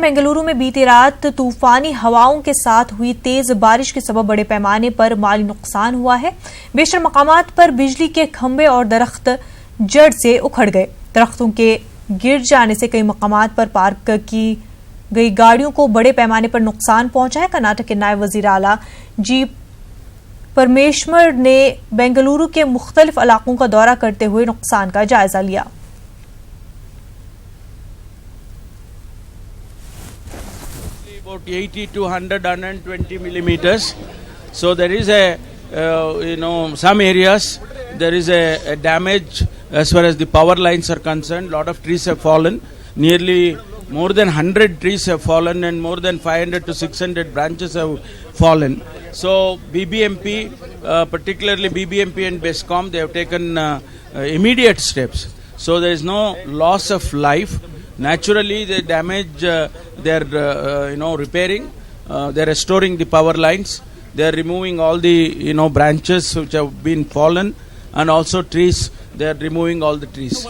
बेंगलुरु में बीती रात तूफानी हवाओं के साथ हुई तेज बारिश के सबब बड़े पैमाने पर माली नुकसान हुआ है। बेशतर मकामात पर बिजली के खंभे और दरख्त जड़ से उखड़ गए। दरख्तों के गिर जाने से कई मकामात पर पार्क की गई गाड़ियों को बड़े पैमाने पर नुकसान पहुंचा है। कर्नाटक के नायब वजीर आला जी परमेश्वर ने बेंगलुरु के मुख्तलिफ इलाकों का दौरा करते हुए नुकसान का जायजा लिया। About 80 to 120 millimeters. So there is some areas there is a damage as far as the power lines are concerned. Lot of trees have fallen. Nearly more than 100 trees have fallen and more than 500 to 600 branches have fallen. So BBMP, particularly BBMP and BESCOM, they have taken immediate steps. So there is no loss of life. Naturally, the damage they are repairing. They are restoring the power lines. They are removing all the branches which have been fallen, and also trees. They are removing all the trees.